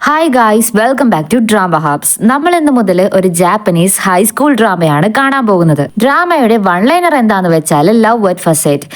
Hi guys, welcome back to drama hubs. നമ്മൾ ഇന്ന് മുതൽ ഒരു ജാപ്പനീസ് ഹൈസ്കൂൾ ഡ്രാമയാണ് കാണാൻ പോകുന്നത്. ഡ്രാമയുടെ വൺ ലൈനർ എന്താന്ന് വെച്ചാൽ ലവ് അറ്റ് ഫസ്റ്റ് സൈറ്റ്.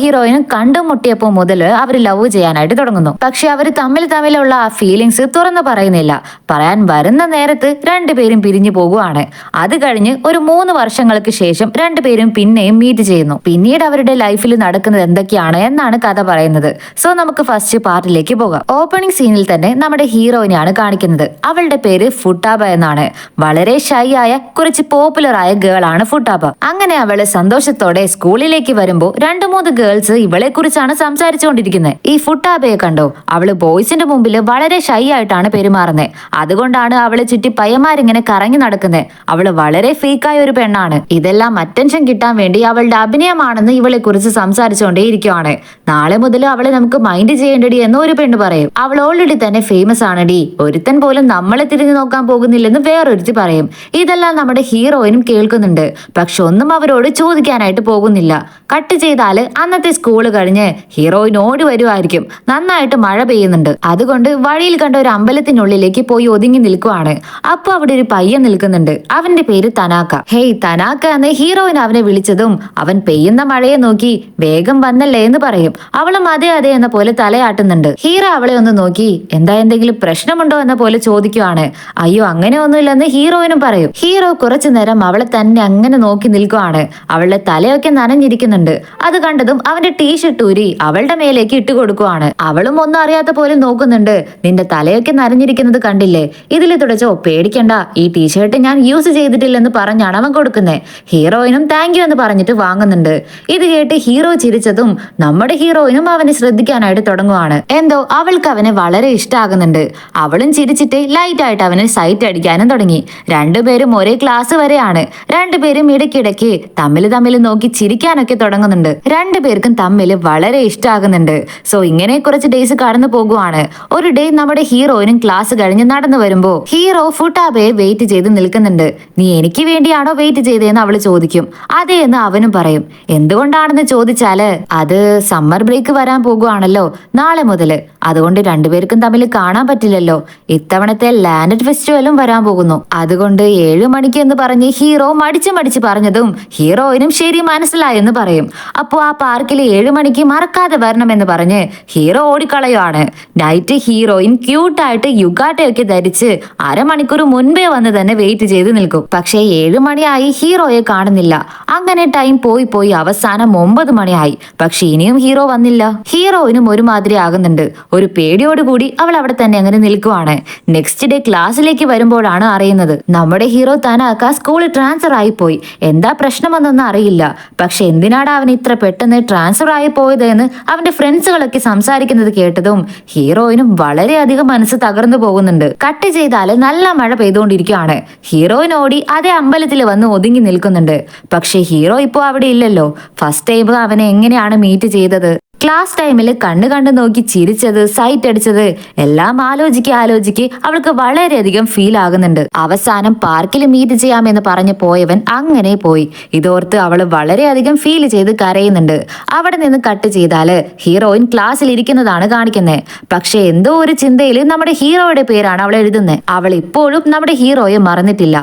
ഹീറോയിനും കണ്ടുമുട്ടിയപ്പോൾ മുതൽ അവർ ലവ് ചെയ്യാനായിട്ട് തുടങ്ങുന്നു. പക്ഷെ അവർ തമ്മിലുള്ള ആ ഫീലിങ്സ് തുറന്നു പറയുന്നില്ല. പറയാൻ വരുന്ന നേരത്ത് രണ്ടുപേരും പിരിഞ്ഞു പോകുവാണ്. അത് കഴിഞ്ഞ് ഒരു 3 വർഷങ്ങൾക്ക് ശേഷം രണ്ടുപേരും പിന്നെയും മീറ്റ് ചെയ്യുന്നു. പിന്നീട് അവരുടെ ലൈഫിൽ നടക്കുന്നത് എന്തൊക്കെയാണ് എന്നാണ് കഥ പറയുന്നത്. സോ നമുക്ക് ഫസ്റ്റ് പാർട്ടിലേക്ക് പോകാം. ഓപ്പണിംഗ് സീനിൽ തന്നെ നമ്മുടെ ഹീറോയിനെയാണ് കാണിക്കുന്നത്. അവളുടെ പേര് ഫുട്ടാബ എന്നാണ്. വളരെ ഷൈ ആയ കുറച്ച് പോപ്പുലർ ആയ ഗേൾ ആണ് ഫുട്ടാബ. അങ്ങനെ അവള് സന്തോഷത്തോടെ സ്കൂളിലേക്ക് വരുമ്പോ 2-3 ഗേൾസ് ഇവളെ കുറിച്ചാണ് സംസാരിച്ചുകൊണ്ടിരിക്കുന്നത്. ഈ ഫുട്ടാബയെ കണ്ടോ? അവള് ബോയ്സിന്റെ മുമ്പിൽ വളരെ ഷൈ ആയിട്ടാണ് പെരുമാറുന്നത്. അതുകൊണ്ടാണ് അവള് ചുറ്റി പയ്യന്മാരിങ്ങനെ കറങ്ങി നടക്കുന്നത്. അവള് വളരെ ഫേക്കായ ഒരു പെണ്ണാണ്. ഇതെല്ലാം അറ്റൻഷൻ കിട്ടാൻ വേണ്ടി അവളുടെ അഭിനയമാണെന്ന് ഇവളെ കുറിച്ച് സംസാരിച്ചുകൊണ്ടേ ഇരിക്കുവാണ്. നാളെ മുതൽ അവളെ നമുക്ക് മൈൻഡ് ചെയ്യേണ്ടടി എന്ന് ഒരു പെണ്ണ് പറയും. അവൾ ഓൾറെഡി തന്നെ ഫേമസ് ആണടി, ഒരുത്തൻ പോലും നമ്മളെ തിരിഞ്ഞു നോക്കാൻ പോകുന്നില്ലെന്ന് വേറൊരുത്തി പറയും. ഇതെല്ലാം നമ്മുടെ ഹീറോയിനും കേൾക്കുന്നുണ്ട്. പക്ഷെ ഒന്നും അവരോട് ചോദിക്കാനായിട്ട് പോകുന്നില്ല. കട്ട് ചെയ്താല് അന്നത്തെ സ്കൂള് കഴിഞ്ഞ് ഹീറോയിൻ ഓടി വരുമായിരിക്കും. നന്നായിട്ട് മഴ പെയ്യുന്നുണ്ട്. അതുകൊണ്ട് വഴിയിൽ കണ്ട ഒരു അമ്പലത്തിനുള്ളിലേക്ക് പോയി ഒതുങ്ങി നിൽക്കുവാണ്. അപ്പൊ അവിടെ ഒരു പയ്യൻ നിൽക്കുന്നുണ്ട്. അവന്റെ പേര് തനാക്ക. ഹേയ് തനാക്ക എന്ന് ഹീറോയിൻ അവനെ വിളിച്ചതും അവൻ പെയ്യുന്ന മഴയെ നോക്കി വേഗം വന്നല്ലേ എന്ന് പറയും. അവളും അതെ അതെ എന്ന പോലെ തലയാട്ടുന്നുണ്ട്. ഹീറോ അവളെ ഒന്ന് നോക്കി എന്താ എന്തെങ്കിലും പ്രശ്നമുണ്ടോ എന്ന പോലെ ചോദിക്കുവാണ്. അയ്യോ അങ്ങനെ ഒന്നുമില്ലെന്ന് ഹീറോയിനും പറയും. ഹീറോ കുറച്ചു നേരം അവളെ തന്നെ അങ്ങനെ നോക്കി നിൽക്കുവാണ്. അവളുടെ തലയൊക്കെ നനഞ്ഞിരിക്കുന്നുണ്ട്. അത് കണ്ടതും അവന്റെ ടീഷർട്ട് ഊരി അവളുടെ മേലേക്ക് ഇട്ട് കൊടുക്കുവാണ്. അവളും ഒന്നും അറിയാത്ത പോലെ നോക്കുന്നുണ്ട്. നിന്റെ തലയൊക്കെ നനഞ്ഞിരിക്കുന്നത് കണ്ടില്ലേ, ഇതിൽ തുടച്ചോ, പേടിക്കണ്ട, ഈ ടീഷർട്ട് ഞാൻ യൂസ് ചെയ്തിട്ടില്ലെന്ന് പറഞ്ഞാണ് അവൻ കൊടുക്കുന്നത്. ഹീറോയിനും താങ്ക് യു എന്ന് പറഞ്ഞിട്ട് വാങ്ങുന്നുണ്ട്. ഇത് കേട്ട് ഹീറോ ചിരിച്ചതും നമ്മുടെ ഹീറോയിനും അവനെ ശ്രദ്ധിക്കാനായിട്ട് തുടങ്ങുവാണ്. എന്തോ അവൾക്ക് അവനെ വളരെ ഇഷ്ടമാകുന്നുണ്ട്. അവളും ചിരിച്ചിട്ട് ലൈറ്റ് ആയിട്ട് അവന് സൈറ്റ് അടിക്കാനും തുടങ്ങി. രണ്ടുപേരും ഒരേ ക്ലാസ് വരെയാണ്. രണ്ടുപേരും ഇടയ്ക്കിടയ്ക്ക് തമ്മിൽ നോക്കി ചിരിക്കാനൊക്കെ തുടങ്ങുന്നുണ്ട്. രണ്ടുപേർക്കും തമ്മിൽ വളരെ ഇഷ്ടമാകുന്നുണ്ട്. സോ ഇങ്ങനെ കുറച്ച് ഡേയ്സ് കടന്നു പോകുവാണ്. ഒരു ഡേ നമ്മുടെ ഹീറോയിനും ക്ലാസ് കഴിഞ്ഞ് നടന്നു വരുമ്പോ ഹീറോ ഫുട്ടാബയെ വെയിറ്റ് ചെയ്ത് നിൽക്കുന്നുണ്ട്. നീ എനിക്ക് വേണ്ടിയാണോ വെയിറ്റ് ചെയ്തതെന്ന് അവള് ചോദിക്കും. അതെ എന്ന് അവനും പറയും. എന്തുകൊണ്ടാണെന്ന് ചോദിച്ചാല് അത് സമ്മർ ബ്രേക്ക് വരാൻ പോകുവാണല്ലോ നാളെ മുതല്. അതുകൊണ്ട് രണ്ടുപേർക്കും തമ്മിൽ കാണാൻ പറ്റില്ലല്ലോ. ഇത്തവണത്തെ ലാൻഡ് ഫെസ്റ്റിവലും വരാൻ പോകുന്നു. അതുകൊണ്ട് 7 മണിക്ക് എന്ന് പറഞ്ഞ് ഹീറോ മടിച്ച് പറഞ്ഞതും ഹീറോയിനും ശരി മനസ്സിലായെന്ന് പറയും. അപ്പോ ആ പാർക്കിൽ 7 മണിക്ക് മറക്കാതെ വരണമെന്ന് പറഞ്ഞ് ഹീറോ ഓടിക്കളയുവാണ്. നൈറ്റ് ഹീറോയിൻ ക്യൂട്ടായിട്ട് യുഗാട്ടയൊക്കെ ധരിച്ച് അരമണിക്കൂർ മുൻപേ വന്ന് തന്നെ വെയിറ്റ് ചെയ്ത് നിൽക്കും. പക്ഷേ 7 മണിയായി ഹീറോയെ കാണുന്നില്ല. അങ്ങനെ ടൈം പോയി അവസാനം 9 മണിയായി. പക്ഷെ ഇനിയും ഹീറോ വന്നില്ല. ഹീറോയിനും ഒരുമാതിരി ആകുന്നുണ്ട്. ഒരു പേടിയോടുകൂടി അവൾ അവിടെ തന്നെ അങ്ങനെ നിൽക്കുവാണ്. നെക്സ്റ്റ് ഡേ ക്ലാസ്സിലേക്ക് വരുമ്പോഴാണ് അറിയുന്നത് നമ്മുടെ ഹീറോ തനാക്ക സ്കൂളിൽ ട്രാൻസ്ഫർ ആയി പോയി. എന്താ പ്രശ്നമെന്നൊന്നും അറിയില്ല. പക്ഷെ എന്തിനാണ് അവൻ ഇത്ര പെട്ടെന്ന് ട്രാൻസ്ഫർ ആയി പോയതെന്ന് അവന്റെ ഫ്രണ്ട്സുകളൊക്കെ സംസാരിക്കുന്നത് കേട്ടതും ഹീറോയിനും വളരെയധികം മനസ്സ് തകർന്നു പോകുന്നുണ്ട്. കട്ട് ചെയ്താല് നല്ല മഴ പെയ്തുകൊണ്ടിരിക്കുകയാണ്. ഹീറോയിൻ ഓടി അതേ അമ്പലത്തിൽ വന്ന് ഒതുങ്ങി നിൽക്കുന്നുണ്ട്. പക്ഷെ ഹീറോ ഇപ്പോ അവിടെ ഇല്ലല്ലോ. ഫസ്റ്റ് ടൈം അവനെ എങ്ങനെയാണ് മീറ്റ് ചെയ്തത്, ക്ലാസ് ടൈമിൽ കണ്ടു നോക്കി ചിരിച്ചത്, സൈറ്റ് അടിച്ചത് എല്ലാം ആലോചിക്ക് അവൾക്ക് വളരെയധികം ഫീൽ ആകുന്നുണ്ട്. അവസാനം പാർക്കിൽ മീറ്റ് ചെയ്യാമെന്ന് പറഞ്ഞു പോയവൻ അങ്ങനെ പോയി. ഇതോർത്ത് അവള് വളരെയധികം ഫീൽ ചെയ്ത് കരയുന്നുണ്ട്. അവിടെ നിന്ന് കട്ട് ചെയ്താല് ഹീറോയിൻ ക്ലാസ്സിൽ ഇരിക്കുന്നതാണ് കാണിക്കുന്നത്. പക്ഷെ എന്തോ ഒരു ചിന്തയിൽ നമ്മുടെ ഹീറോയുടെ പേരാണ് അവൾ എഴുതുന്നത്. അവൾ ഇപ്പോഴും നമ്മുടെ ഹീറോയെ മറന്നിട്ടില്ല.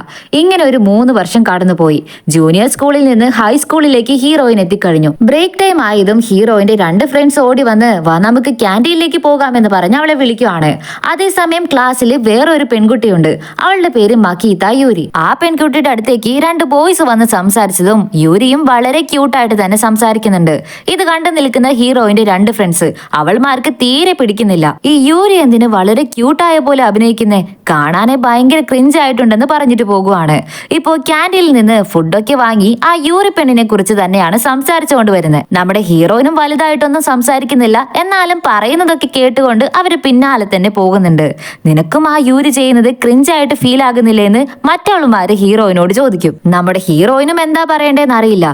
ഇങ്ങനെ ഒരു 3 വർഷം കടന്നുപോയി. ജൂനിയർ സ്കൂളിൽ നിന്ന് ഹൈസ്കൂളിലേക്ക് ഹീറോയിൻ എത്തിക്കഴിഞ്ഞു. ബ്രേക്ക് ടൈം ആയതും ഹീറോയിന്റെ 2 ഫ്രണ്ട്സ് ഓടി വന്ന് നമുക്ക് ക്യാൻറ്റീനിലേക്ക് പോകാമെന്ന് പറഞ്ഞ് അവളെ വിളിക്കുവാണ്. അതേസമയം ക്ലാസ്സിൽ വേറൊരു പെൺകുട്ടിയുണ്ട്. അവളുടെ പേര് മക്കീത യൂരി. ആ പെൺകുട്ടിയുടെ അടുത്തേക്ക് 2 ബോയ്സ് വന്ന് സംസാരിച്ചതും യൂരിയും വളരെ ക്യൂട്ടായിട്ട് തന്നെ സംസാരിക്കുന്നുണ്ട്. ഇത് കണ്ടു നിൽക്കുന്ന ഹീറോയിന്റെ 2 ഫ്രണ്ട്സ് അവൾമാർക്ക് തീരെ പിടിക്കുന്നില്ല. ഈ യൂരി എന്തിന് വളരെ ക്യൂട്ടായ പോലെ അഭിനയിക്കുന്നേ, കാണാനെ ഭയങ്കര ക്രിഞ്ച് ആയിട്ടുണ്ടെന്ന് പറഞ്ഞിട്ട് പോകുവാണ്. ഇപ്പോ ക്യാൻറ്റീനിൽ നിന്ന് ഫുഡൊക്കെ വാങ്ങി ആ യൂരി പെണ്ണിനെ കുറിച്ച് തന്നെയാണ് സംസാരിച്ചുകൊണ്ട് വരുന്നത്. നമ്മുടെ ഹീറോയിനും വലുതായിട്ടൊന്നും സംസാരിക്കുന്നില്ല. എന്നാലും പറയുന്നതൊക്കെ കേട്ടുകൊണ്ട് അവര് പിന്നാലെ തന്നെ പോകുന്നുണ്ട്. നിനക്കും ആ യൂരി ചെയ്യുന്നത് ക്രിഞ്ചായിട്ട് ഫീൽ ആകുന്നില്ലേ എന്ന് മറ്റവളുമാര് ഹീറോയിനോട് ചോദിക്കും. നമ്മുടെ ഹീറോയിനും എന്താ പറയണ്ടേന്ന് അറിയില്ല.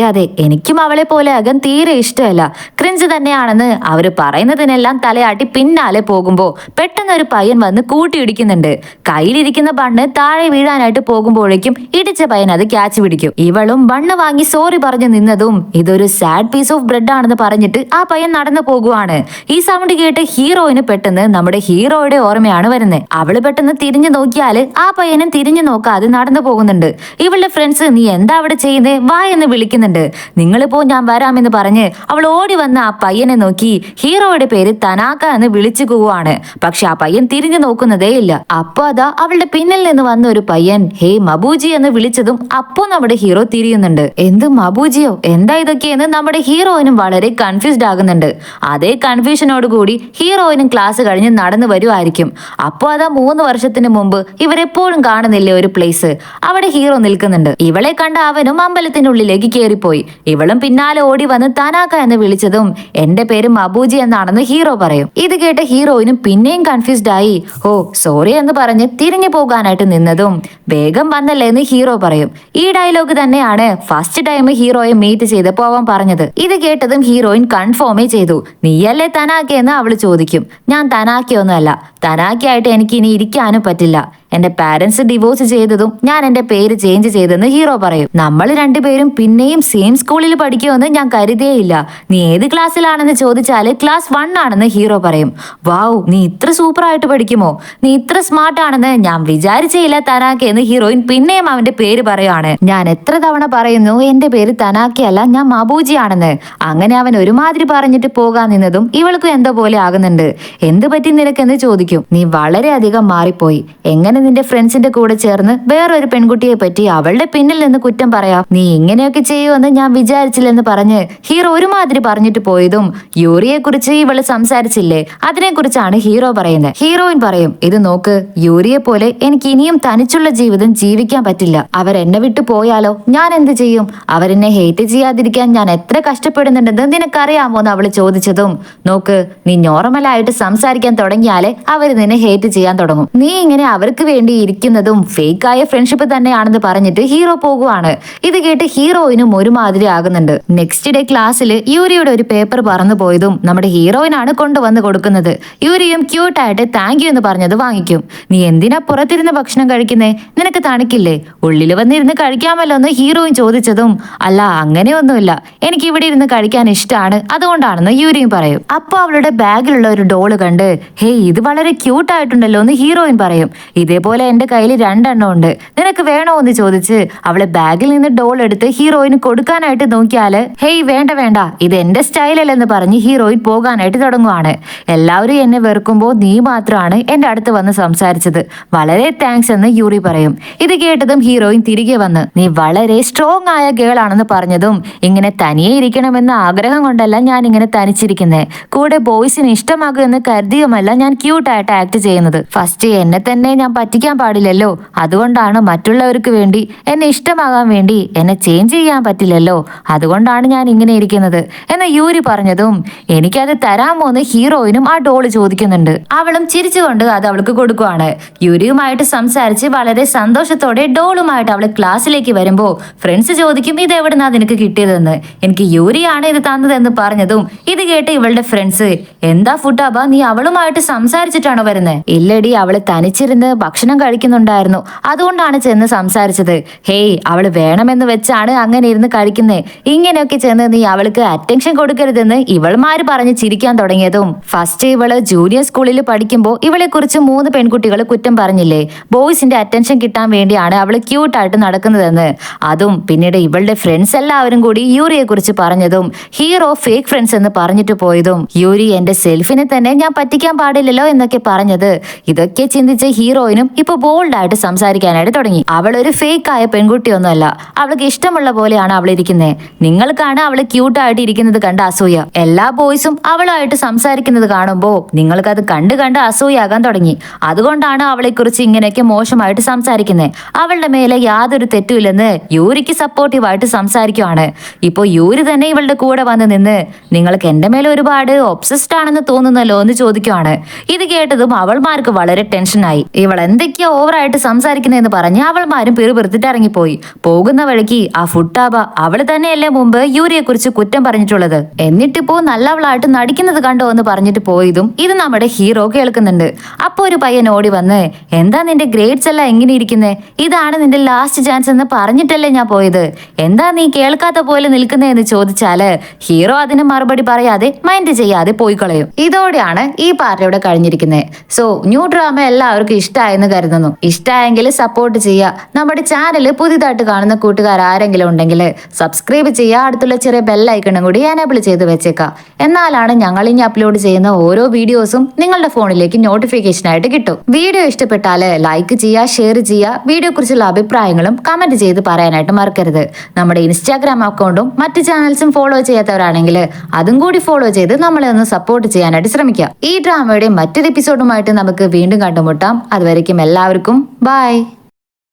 അതെ എനിക്കും അവളെ പോലെ ആകാൻ തീരെ ഇഷ്ടമല്ല, ക്രിഞ്ച് തന്നെയാണെന്ന് അവര് പറയുന്നതിനെല്ലാം തലയാട്ടി പിന്നാലെ പോകുമ്പോ പെട്ടെന്ന് ഒരു പയ്യൻ വന്ന് കൂട്ടിയിടിക്കുന്നുണ്ട്. കയ്യിലിരിക്കുന്ന ബണ്ണ് താഴെ വീഴാനായിട്ട് പോകുമ്പോഴേക്കും ഇടിച്ച പയ്യൻ അത് ക്യാച്ച് പിടിക്കും. ഇവളും ബണ്ണ് വാങ്ങി സോറി പറഞ്ഞു നിന്നതും ഇതൊരു സാഡ് പീസ് ഓഫ് ബ്രെഡ് ആണെന്ന് പറഞ്ഞിട്ട് പറഞ്ഞിട്ട് ആ പയ്യൻ നടന്നു പോകുവാണ്. ഈ സൗണ്ട് കേട്ട് ഹീറോയിന് പെട്ടെന്ന് നമ്മുടെ ഹീറോയുടെ ഓർമ്മയാണ് വരുന്നത്. അവള് പെട്ടെന്ന് തിരിഞ്ഞു നോക്കിയാല് ആ പയ്യനും തിരിഞ്ഞു നോക്കാതെ നടന്നു പോകുന്നുണ്ട്. ഇവളുടെ ഫ്രണ്ട്സ് നീ എന്താ അവിടെ ചെയ്യുന്നേ, വാ എന്ന് വിളിക്കുന്നുണ്ട്. നിങ്ങളിപ്പോ ഞാൻ വരാമെന്ന് പറഞ്ഞ് അവൾ ഓടി വന്ന ആ പയ്യനെ നോക്കി ഹീറോയുടെ പേര് തനാക്ക എന്ന് വിളിച്ചു പോവാണ്. പക്ഷെ ആ പയ്യൻ തിരിഞ്ഞു നോക്കുന്നതേ ഇല്ല. അപ്പൊ അതാ അവളുടെ പിന്നിൽ നിന്ന് വന്ന ഒരു പയ്യൻ ഹേ മബൂജി എന്ന് വിളിച്ചതും അപ്പോ നമ്മുടെ ഹീറോ തിരിയുന്നുണ്ട്. എന്ത് മബൂജിയോ, എന്താ ഇതൊക്കെയെന്ന് നമ്മുടെ ഹീറോയിനും വളരെ കൺഫ്യൂസ്ഡ് ആകുന്നുണ്ട്. അതേ കൺഫ്യൂഷനോട് കൂടി ഹീറോയിനും ക്ലാസ് കഴിഞ്ഞ് നടന്നു വരുമായിരിക്കും. അപ്പോ അതാ 3 വർഷത്തിന് മുമ്പ് ഇവരെപ്പോഴും കാണുന്നില്ലേ ഒരു പ്ലേസ്, അവിടെ ഹീറോ നിൽക്കുന്നുണ്ട്. ഇവളെ കണ്ട അവനും അമ്പലത്തിനുള്ളിലേക്ക് കയറിപ്പോയി. ഇവളും പിന്നാലെ ഓടി വന്ന് തനാക്ക എന്ന് വിളിച്ചതും എന്റെ പേര് മബൂജി എന്നാണെന്ന് ഹീറോ പറയും. ഇത് കേട്ട ഹീറോയിനും പിന്നെയും കൺഫ്യൂസ്ഡ് ആയി ഓ സോറി എന്ന് പറഞ്ഞ് തിരിഞ്ഞു പോകാനായിട്ട് നിന്നതും വേഗം വന്നല്ലേ എന്ന് ഹീറോ പറയും. ഈ ഡയലോഗ് തന്നെയാണ് ഫസ്റ്റ് ടൈം ഹീറോയെ മീറ്റ് ചെയ്തപ്പോ അവൻ പറഞ്ഞത്. ഇത് കേട്ടതും ഹീറോയിൻ കൺഫേമേ ചെയ്തു. നീയല്ലേ തനാക്ക എന്ന് അവള് ചോദിക്കും. ഞാൻ തനാക്കയൊന്നുമല്ല, തനാക്കയായിട്ട് എനിക്ക് ഇനി ഇരിക്കാനും പറ്റില്ല. എന്റെ പാരന്റ്സ് ഡിവോഴ്സ് ചെയ്തതും ഞാൻ എന്റെ പേര് ചേഞ്ച് ചെയ്തെന്ന് ഹീറോ പറയും. നമ്മൾ രണ്ടുപേരും പിന്നെയും സെയിം സ്കൂളിൽ പഠിക്കുമെന്ന് ഞാൻ കരുതിയേയില്ല. നീ ഏത് ക്ലാസ്സിലാണെന്ന് ചോദിച്ചാല് ക്ലാസ് 1 ആണെന്ന് ഹീറോ പറയും. വാവ്, നീ ഇത്ര സൂപ്പർ ആയിട്ട് പഠിക്കുമോ, നീ ഇത്ര സ്മാർട്ട് ആണെന്ന് ഞാൻ വിചാരിച്ചേയില്ല തനാക്ക എന്ന് ഹീറോയിൻ പിന്നെയും അവന്റെ പേര് പറയാണ്. ഞാൻ എത്ര തവണ പറയുന്നു എന്റെ പേര് തനാക്കയല്ല, ഞാൻ മബൂജി ആണെന്ന്. അങ്ങനെ അവൻ ഒരുമാതിരി പറഞ്ഞിട്ട് പോകാൻ നിന്നതും ഇവൾക്കും എന്തോ പോലെ ആകുന്നുണ്ട്. എന്ത് പറ്റി നിനക്കെന്ന് ചോദിക്കും. നീ വളരെയധികം മാറിപ്പോയി. എങ്ങനെ നിന്റെ ഫ്രണ്ട്സിന്റെ കൂടെ ചേർന്ന് വേറൊരു പെൺകുട്ടിയെ പറ്റി അവളുടെ പിന്നിൽ നിന്ന് കുറ്റം പറയാം, നീ ഇങ്ങനെയൊക്കെ ചെയ്യുമെന്ന് ഞാൻ വിചാരിച്ചില്ലെന്ന് പറഞ്ഞ് ഹീറോ ഒരുമാതിരി പറഞ്ഞിട്ട് പോയതും യൂറിയെ കുറിച്ച് ഇവള് സംസാരിച്ചില്ലേ അതിനെ കുറിച്ചാണ് ഹീറോ പറയുന്നത്. ഹീറോയിൻ പറയും ഇത് നോക്ക്, യൂറിയെ പോലെ എനിക്ക് ഇനിയും തനിച്ചുള്ള ജീവിതം ജീവിക്കാൻ പറ്റില്ല. അവരെന്നെ വിട്ടു പോയാലോ ഞാൻ എന്ത് ചെയ്യും? അവരെന്നെ ഹേറ്റ് ചെയ്യാതിരിക്കാൻ ഞാൻ എത്ര കഷ്ടപ്പെടുന്നുണ്ടെന്ന് നിനക്കറിയാമോ എന്ന് അവള് ചോദിച്ചതും നോക്ക്, നീ നോർമലായിട്ട് സംസാരിക്കാൻ തുടങ്ങിയാലേ അവര് നിന്നെ ഹേറ്റ് ചെയ്യാൻ തുടങ്ങും. നീ ഇങ്ങനെ അവർക്ക് വേണ്ടി ഇരിക്കുന്നതും ഫേക്കായ ഫ്രണ്ട്ഷിപ്പ് തന്നെയാണെന്ന് പറഞ്ഞിട്ട് ഹീറോ പോകുവാണ്. ഇത് കേട്ട് ഹീറോയിനും ഒരുമാതിരി ആകുന്നുണ്ട്. നെക്സ്റ്റ് ഡേ ക്ലാസ്സിൽ യൂരിയുടെ ഒരു പേപ്പർ പറന്നു പോയതും നമ്മുടെ ഹീറോയിനാണ് കൊണ്ടുവന്ന് കൊടുക്കുന്നത്. യൂരിയും ക്യൂട്ടായിട്ട് താങ്ക് യു എന്ന് പറഞ്ഞത് വാങ്ങിക്കും. നീ എന്തിനാ പുറത്തിരുന്ന് ഭക്ഷണം കഴിക്കുന്നേ, നിനക്ക് തണുക്കില്ലേ, ഉള്ളിൽ വന്നിരുന്ന് കഴിക്കാമല്ലോ എന്ന് ഹീറോയിൻ ചോദിച്ചതും അല്ല അങ്ങനെയൊന്നുമില്ല, എനിക്ക് ഇവിടെ ഇരുന്ന് കഴിക്കാൻ ഇഷ്ടമാണ്, അതുകൊണ്ടാണെന്ന് യൂരിയും പറയും. അപ്പൊ അവളുടെ ബാഗിലുള്ള ഒരു ഡോള് കണ്ട് ഹേയ് ഇത് വളരെ ക്യൂട്ടായിട്ടുണ്ടല്ലോ എന്ന് ഹീറോയിൻ പറയും. ഇതേപോലെ എന്റെ കയ്യിൽ 2 എണ്ണം ഉണ്ട്, നിനക്ക് വേണോ എന്ന് ചോദിച്ച് അവളെ ബാഗിൽ നിന്ന് ഡോൾ എടുത്ത് ഹീറോയിന് കൊടുക്കാനായിട്ട് നോക്കിയാല് ഹേയ് വേണ്ട വേണ്ട, ഇത് എന്റെ സ്റ്റൈലല്ലെന്ന് പറഞ്ഞ് ഹീറോയിൻ പോകാനായിട്ട് തുടങ്ങുവാണ്. എല്ലാവരും എന്നെ വെറുക്കുമ്പോൾ നീ മാത്രമാണ് എന്റെ അടുത്ത് വന്ന് സംസാരിച്ചത്, വളരെ താങ്ക്സ് എന്ന് യൂറി പറയും. ഇത് കേട്ടതും ഹീറോയിൻ തിരികെ വന്ന് നീ വളരെ സ്ട്രോങ് ആയ ഗേൾ ആണെന്ന് പറഞ്ഞതും ഇങ്ങനെ തനിയെ ഇരിക്കണമെന്ന ആഗ്രഹം കൊണ്ടല്ല ഞാൻ ഇങ്ങനെ തനിച്ചിരിക്കുന്നത്, കൂടെ ബോയ്സിന് ഇഷ്ടമാകുമെന്ന് കരുതിയുമല്ല ഞാൻ ക്യൂട്ടായിട്ട് ആക്ട് ചെയ്യുന്നത്. ഫസ്റ്റ് എന്നെ തന്നെ ഞാൻ പറ്റിക്കാൻ പാടില്ലല്ലോ, അതുകൊണ്ടാണ് മറ്റുള്ളവർക്ക് വേണ്ടി എന്നെ ഇഷ്ടമാകാൻ വേണ്ടി എന്നെ ചേഞ്ച് ചെയ്യാൻ പറ്റില്ലല്ലോ, അതുകൊണ്ടാണ് ഞാൻ ഇങ്ങനെ ഇരിക്കുന്നത് എന്ന് യൂരി പറഞ്ഞതും എനിക്കത് തരാമോ എന്ന് ഹീറോയിനും ആ ഡോള് ചോദിക്കുന്നുണ്ട്. അവളും ചിരിച്ചുകൊണ്ട് അത് അവൾക്ക് കൊടുക്കുവാണ്. യൂരിയുമായിട്ട് സംസാരിച്ച് വളരെ സന്തോഷത്തോടെ ഡോളുമായിട്ട് അവള് ക്ലാസ്സിലേക്ക് വരുമ്പോ ഫ്രണ്ട്സ് ചോദിക്കും ഇത് എവിടുന്നാ നിനക്ക് കിട്ടിയതെന്ന്. എനിക്ക് യൂരിയാണ് ഇത് തന്നതെന്ന് പറഞ്ഞതും ഇത് കേട്ട് ഇവളുടെ ഫ്രണ്ട്സ് എന്താ ഫുട്ടാബ, നീ അവളുമായിട്ട് സംസാരിച്ചിട്ടാണോ വരുന്നത്? ഇല്ലടി, അവള് തനിച്ചിരുന്ന് ഭക്ഷണം കഴിക്കുന്നുണ്ടായിരുന്നു, അതുകൊണ്ടാണ് ചെന്ന് സംസാരിച്ചത്. ഹേയ് അവള് വേണമെന്ന് വെച്ചാണ് അങ്ങനെ ഇരുന്ന് കഴിക്കുന്നേ, ഇങ്ങനെയൊക്കെ ചെന്ന് നീ അവൾക്ക് അറ്റൻഷൻ കൊടുക്കരുതെന്ന് ഇവൾമാര് പറഞ്ഞ് ചിരിക്കാൻ തുടങ്ങിയതും ഫസ്റ്റ് ഇവള് ജൂനിയർ സ്കൂളിൽ പഠിക്കുമ്പോൾ ഇവളെ കുറിച്ച് 3 പെൺകുട്ടികൾ കുറ്റം പറഞ്ഞില്ലേ, ബോയ്സിന്റെ അറ്റൻഷൻ കിട്ടാൻ വേണ്ടിയാണ് അവള് ക്യൂട്ടായിട്ട് നടക്കുന്നതെന്ന്. അതും പിന്നീട് ഇവളുടെ ഫ്രണ്ട്സ് എല്ലാവരും കൂടി യൂറിയെ കുറിച്ച് പറഞ്ഞതും ഹീറോ ഫേക്ക് ഫ്രണ്ട്സ് എന്ന് പറഞ്ഞിട്ട് പോയതും യൂരി എന്റെ സെൽഫിനെ തന്നെ ഞാൻ പറ്റിക്കാൻ പാടില്ലല്ലോ എന്നൊക്കെ പറഞ്ഞത്. ഇതൊക്കെ ചിന്തിച്ച ഹീറോയിനും ഇപ്പൊ ബോൾഡ് ആയിട്ട് സംസാരിക്കാനായിട്ട് തുടങ്ങി. അവൾ ഒരു ഫേക്ക് ആയ പെൺകുട്ടിയൊന്നുമല്ല, അവൾക്ക് ഇഷ്ടമുള്ള പോലെയാണ് അവൾ ഇരിക്കുന്നത്. നിങ്ങൾക്കാണ് അവള് ക്യൂട്ടായിട്ട് ഇരിക്കുന്നത് കണ്ട് അസൂയ. എല്ലാ ബോയ്സും അവളുമായിട്ട് സംസാരിക്കുന്നത് കാണുമ്പോ നിങ്ങൾക്ക് അത് കണ്ട് കണ്ട് അസൂയാകാൻ തുടങ്ങി. അതുകൊണ്ടാണ് അവളെ കുറിച്ച് ഇങ്ങനെയൊക്കെ മോശമായിട്ട് സംസാരിക്കുന്നത്. അവളുടെ മേലെ യാതൊരു തെറ്റുമില്ലെന്ന് യൂരിക്ക് സപ്പോർട്ടീവായിട്ട് സംസാരിക്കുവാണ്. ഇപ്പൊ യൂരി തന്നെ ഇവളുടെ കൂടെ വന്ന് നിന്ന് നിങ്ങൾക്ക് എന്റെ മേലെ ഒരുപാട് ഒബ്സസ്ഡ് ആണെന്ന് തോന്നുന്നല്ലോ എന്ന് ചോദിക്കുവാണ്. ഇത് കേട്ടതും അവൾമാർക്ക് വളരെ ടെൻഷനായി. ഇവൾ എന്തൊക്കെയോ ഓവറായിട്ട് സംസാരിക്കുന്നതെന്ന് പറഞ്ഞ് അവൾമാരും പിറുപിറുത്തിട്ട് ഇറങ്ങിപ്പോയി. പോകുന്ന വഴിക്ക് ആ ഫുട്ടാബ അവള് തന്നെയല്ലേ മുമ്പ് യൂരിയെ കുറിച്ച് കുറ്റം പറഞ്ഞിട്ടുള്ളത്, എന്നിട്ടിപ്പോ നല്ലവളായിട്ട് നടിക്കുന്നത് കണ്ടോ എന്ന് പറഞ്ഞിട്ട് പോയതും ഇത് നമ്മുടെ ഹീറോ കേൾക്കുന്നുണ്ട്. അപ്പൊ ഒരു പയ്യൻ ഓടി വന്ന്, എന്താ നിന്റെ ഗ്രേഡ്സ് എല്ലാം എങ്ങനെ ഇരിക്കുന്നേ, ഇതാണ് നിന്റെ ലാസ്റ്റ് ചാൻസ് എന്ന് പറഞ്ഞിട്ടല്ലേ ഞാൻ പോയത്, എന്താ നീ കേൾക്കാത്ത പോലെ നിൽക്കുന്നേ എന്ന് ചോദിച്ചാല് ഹീറോ അതിന് മറുപടി പറയാതെ മൈൻഡ് ചെയ്യാതെ പോയി കളയും. ഇതോടെയാണ് ഈ പാർട്ട് ഇവിടെ കഴിഞ്ഞിരിക്കുന്നത്. സോ ന്യൂ ഡ്രാമ എല്ലാവർക്കും ഇഷ്ടമായെന്ന് കരുതുന്നു. ഇഷ്ടമായെങ്കിൽ സപ്പോർട്ട് ചെയ്യുക. നമ്മുടെ ചാനൽ പുതിയതായിട്ട് കാണുന്ന കൂട്ടുകാർ ആരെങ്കിലും ഉണ്ടെങ്കിൽ സബ്സ്ക്രൈബ് ചെയ്യുക. അടുത്തുള്ള ചെറിയ ബെല്ലൈക്കണും കൂടി എനേബിൾ ചെയ്ത് വെച്ചേക്കാം. എന്നാലാണ് ഞങ്ങൾ ഇനി അപ്ലോഡ് ചെയ്യുന്ന ഓരോ വീഡിയോസും നിങ്ങളുടെ ഫോണിലേക്ക് നോട്ടിഫിക്കേഷൻ ആയിട്ട് കിട്ടും. വീഡിയോ ഇഷ്ടപ്പെട്ടാൽ ലൈക്ക് ചെയ്യുക, ഷെയർ ചെയ്യുക. വീഡിയോ കുറിച്ചുള്ള അഭിപ്രായങ്ങളും കമന്റ് ചെയ്ത് പറയാനായിട്ട് മറക്കരുത്. നമ്മുടെ ഇൻസ്റ്റാഗ്രാം അക്കൗണ്ടും മറ്റ് ചാനൽസും ഫോളോ ചെയ്യാത്തവരാണെങ്കിൽ അതും കൂടി ഫോളോ ചെയ്ത് നമ്മളെ ഒന്ന് സപ്പോർട്ട് ചെയ്യാനായിട്ട് ശ്രമിക്കുക. ഈ ഡ്രാമയുടെ മറ്റൊരു എപ്പിസോഡുമായിട്ട് നമുക്ക് വീണ്ടും കണ്ടുമുട്ടാം. അതുവരയ്ക്കും എല്ലാവർക്കും ബൈ.